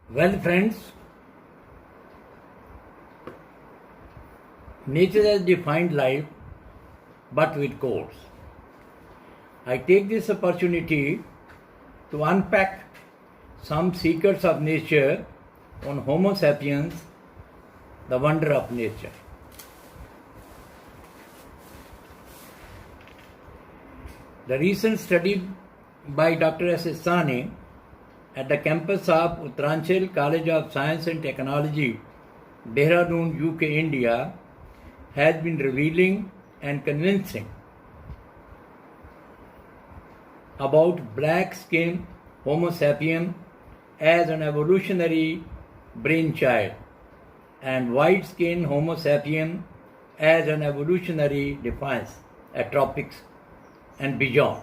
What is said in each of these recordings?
Well, friends, nature has defined life but with codes. I take this opportunity to unpack some secrets of nature on Homo sapiens, the wonder of nature. The recent study by Dr. S. Sani at the campus of Uttaranchal College of Science and Technology, Dehradun, UK, India, has been revealing and convincing about black skin Homo sapien as an evolutionary brainchild and white skin Homo sapien as an evolutionary defiance at tropics and beyond.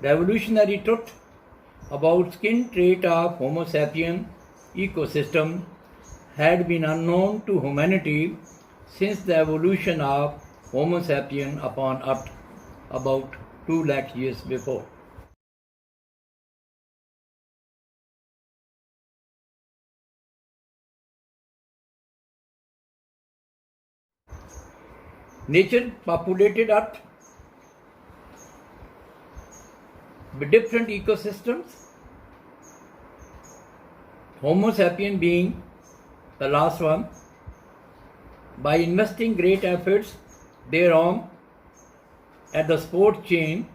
The evolutionary truth about skin trait of Homo sapien ecosystem had been unknown to humanity since the evolution of Homo sapien upon Earth about 2 lakh years before. Nature populated Earth with different ecosystems, Homo sapien being the last one. By investing great efforts thereon at the support chain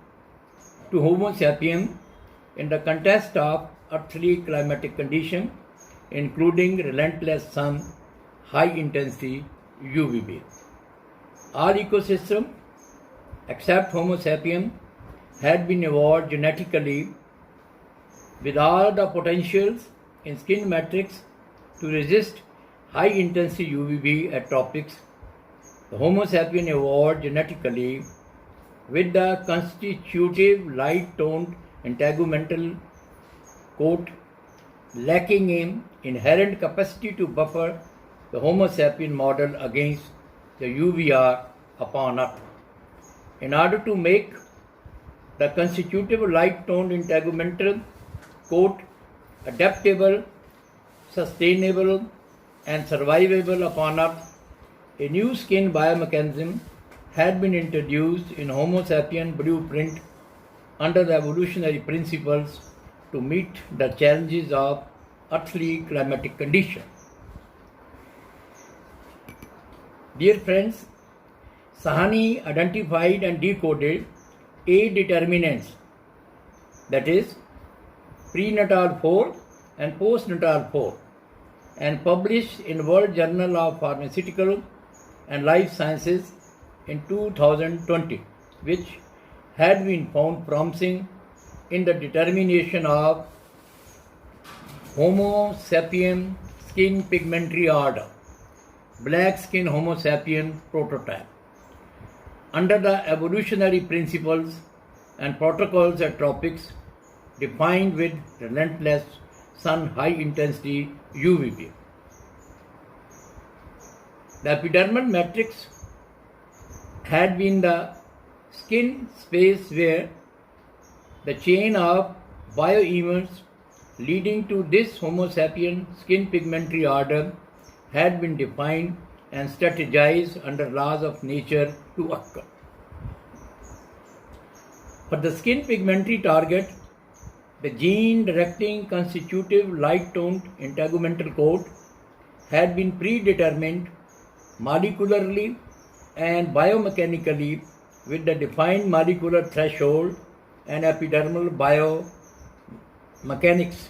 to Homo sapien in the context of earthly climatic condition, including relentless sun, high intensity UVB. All ecosystems except Homo sapien had been evolved genetically with all the potentials in skin matrix to resist high intensity UVB at tropics. The Homo sapien evolved genetically with the constitutive light toned integumental coat lacking in inherent capacity to buffer the Homo sapien model against the UVR upon Earth. In order to make the constitutive light toned integumental coat adaptable, sustainable, and survivable upon Earth, a new skin biomechanism had been introduced in Homo sapien blueprint under the evolutionary principles to meet the challenges of earthly climatic conditions. Dear friends, Sahani identified and decoded 8 determinants, that is, prenatal 4 and postnatal 4, and published in World Journal of Pharmaceutical and Life Sciences in 2020, which had been found promising in the determination of Homo sapien skin pigmentary order, black skin Homo sapien prototype. Under the evolutionary principles and protocols at tropics defined with relentless sun high intensity UVB. The epidermal matrix had been the skin space where the chain of bioevents leading to this Homo sapien skin pigmentary order had been defined and strategized under laws of nature to occur. For the skin pigmentary target, the gene directing constitutive light toned integumental coat had been predetermined molecularly and biomechanically with the defined molecular threshold and epidermal biomechanics.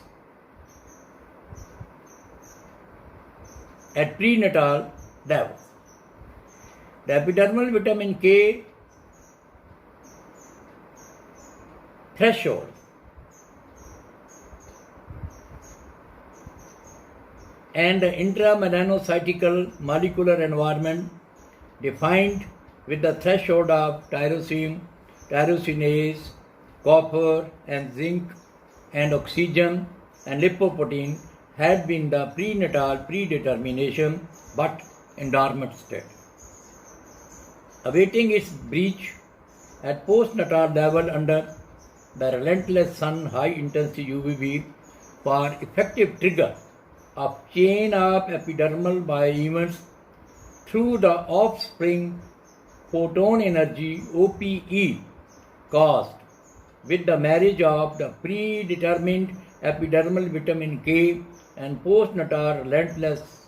At prenatal level, the epidermal vitamin K threshold and the intramelanocytical molecular environment defined with the threshold of tyrosine, tyrosinase, copper and zinc and oxygen and lipoprotein had been the prenatal predetermination but in dormant state. Awaiting its breach at postnatal level under the relentless sun high intensity UVB for effective trigger of chain of epidermal bio-events through the offspring photon energy OPE caused with the marriage of the predetermined epidermal vitamin K and postnatal relentless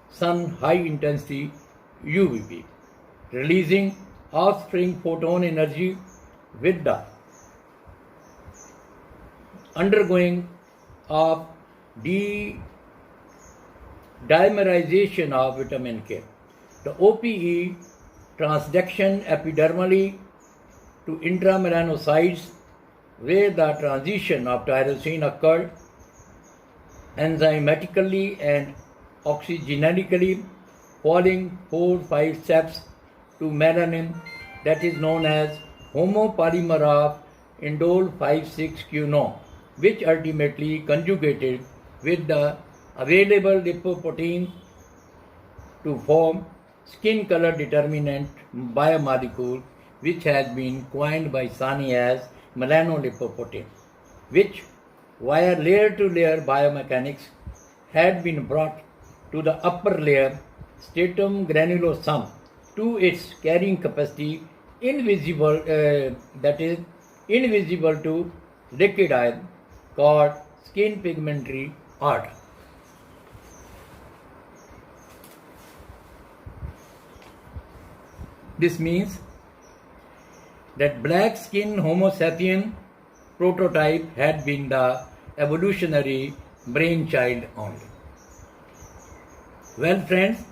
sun high intensity UVB, releasing offspring photon energy with the undergoing of dimerization of vitamin K. The OPE transduction epidermally to intramelanocytes where the transition of tyrosine occurred enzymatically and oxygenically following 4-5 steps to melanin that is known as homopolymer of indole 5,6-quinone, which ultimately conjugated with the available lipoprotein to form skin color determinant biomolecule, which has been coined by Sani as melanolipoprotein, which via layer-to-layer biomechanics had been brought to the upper layer stratum granulosum to its carrying capacity invisible to liquid iron called skin pigmentary order. This means that black skin Homo sapien prototype had been the evolutionary brainchild only. Well friends,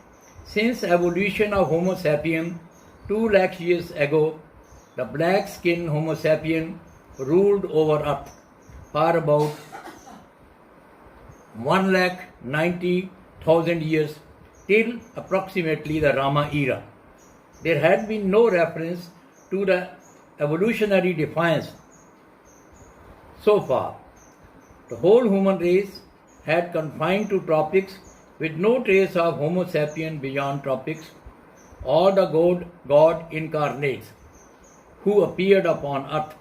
since evolution of Homo sapien 2 lakh years ago, the black skin Homo sapien ruled over Earth for about 1,90,000 years till approximately the Rama era. There had been no reference to the evolutionary defiance so far. The whole human race had confined to tropics with no trace of Homo sapien beyond tropics or the God incarnates who appeared upon earth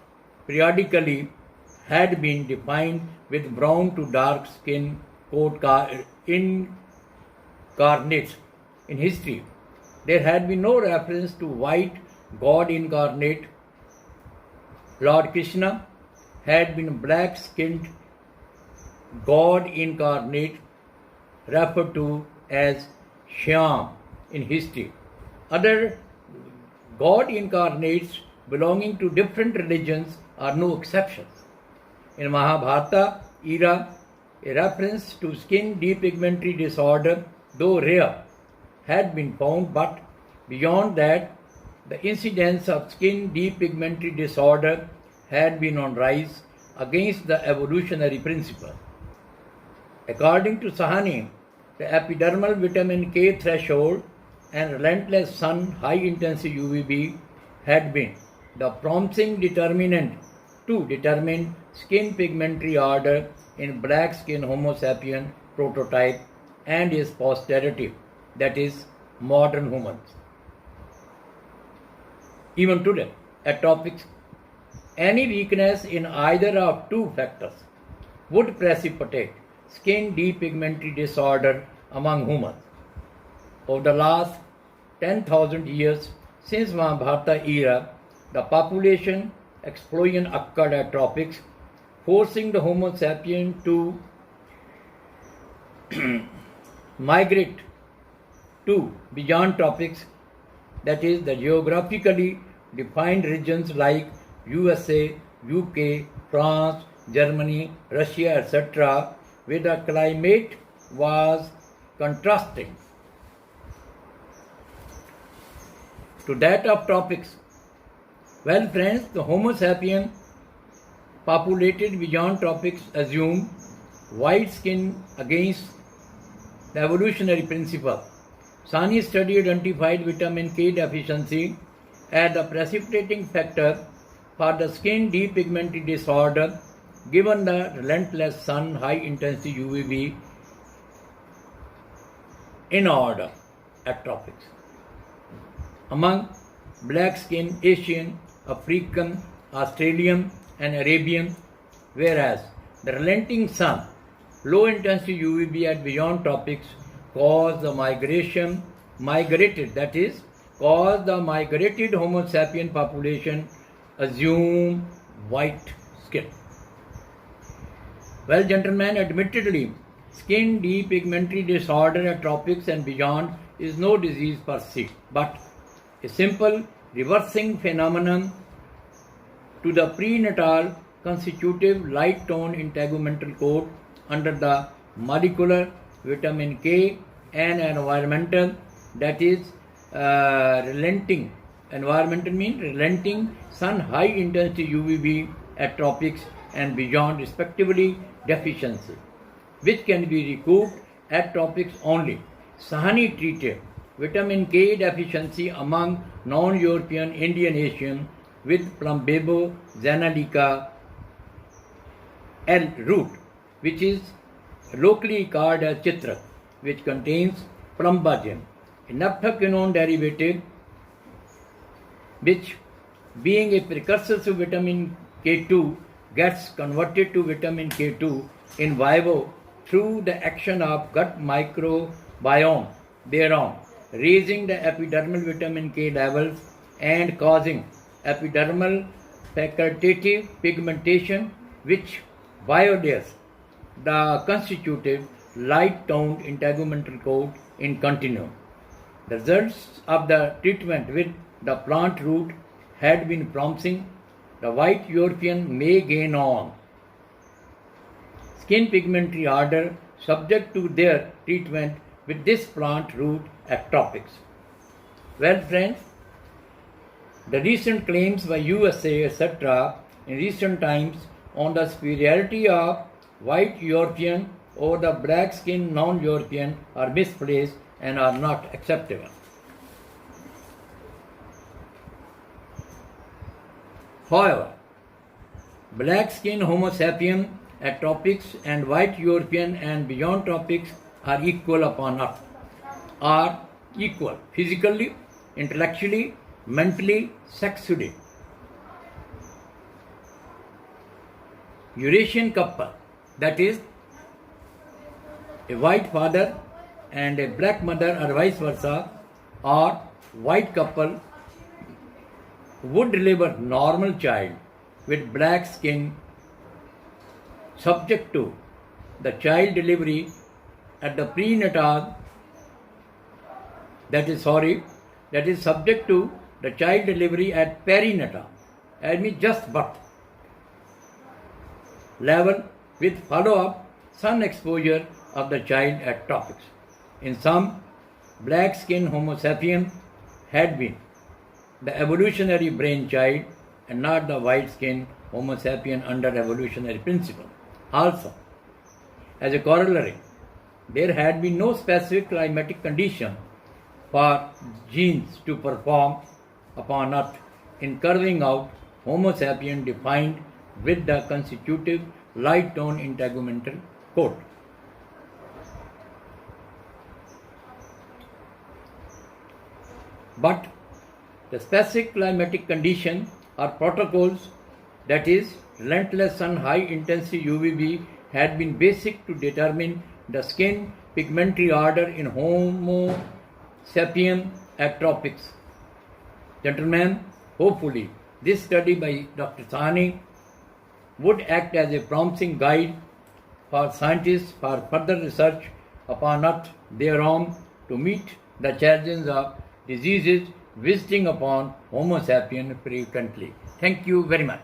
periodically had been defined with brown to dark skin coat incarnates in history. There had been no reference to white God incarnate. Lord Krishna had been black skinned God incarnate referred to as Shyam in history. Other God incarnates belonging to different religions are no exceptions. In Mahabharata era, a reference to skin depigmentary disorder, though rare, had been found, but beyond that, the incidence of skin depigmentary disorder had been on rise against the evolutionary principle. According to Sahani, the epidermal vitamin K threshold and relentless sun high intensity UVB had been the promising determinant to determine skin pigmentary order in black skin Homo sapien prototype and his posterity, that is, modern humans. Even today, at tropics, any weakness in either of two factors would precipitate skin depigmentary disorder among humans. Over the last 10,000 years since Mahabharata era, the population explosion occurred at tropics, forcing the Homo sapien to migrate to beyond tropics, that is, the geographically defined regions like USA, UK, France, Germany, Russia, etc., where the climate was contrasting to that of tropics. Well, friends, the Homo sapien populated beyond tropics assumed white skin against the evolutionary principle. Sani study identified vitamin K deficiency as the precipitating factor for the skin depigmentary disorder given the relentless sun high intensity UVB in order at tropics. Among black skin Asian, African, Australian and Arabian, whereas the relenting sun low intensity UVB at beyond tropics cause the migrated Homo sapien population assume white skin. Well, gentlemen, admittedly, skin depigmentary disorder at tropics and beyond is no disease per se, but a simple reversing phenomenon to the prenatal constitutive light tone integumental code under the molecular vitamin K and environmental, that is relenting. Environmental means relenting sun high intensity UVB at tropics and beyond respectively deficiency, which can be recouped at tropics only. Sahani treated vitamin K deficiency among non-European Indian Asian with Plumbebo Xanalica L root, which is locally called as chitrak, which contains plumbagen, a naphthaquinone derivative, which being a precursor to vitamin K2 gets converted to vitamin K2 in vivo through the action of gut microbiome thereon, raising the epidermal vitamin K levels and causing epidermal facultative pigmentation, which violates the constitutive light-toned integumental code in continuum. The results of the treatment with the plant root had been promising. The white European may gain on skin pigmentary order subject to their treatment with this plant root at tropics. Well, friends, the recent claims by USA, etc., in recent times on the superiority of white European over the black skinned non-European are misplaced and are not acceptable. However, black skinned Homo sapien at tropics and white European and beyond tropics are equal upon earth, are equal physically, intellectually, mentally, sexually. Eurasian couple, that is, a white father and a black mother or vice versa, or white couple would deliver normal child with black skin subject to the child delivery at the prenatal, that is subject to the child delivery at perinatal, I mean just birth level with follow-up sun exposure of the child at tropics. In sum, black skinned Homo sapien had been the evolutionary brainchild and not the white skinned Homo sapien under evolutionary principle. Also, as a corollary, there had been no specific climatic condition for genes to perform upon Earth in carving out Homo sapien defined with the constitutive light tone integumental code. But the specific climatic condition or protocols, that is relentless sun high intensity UVB, had been basic to determine the skin pigmentary order in Homo sapien at tropics. Gentlemen, hopefully this study by Dr. Sahani would act as a promising guide for scientists for further research upon Earth thereon to meet the challenges of diseases visiting upon Homo sapien frequently. Thank you very much.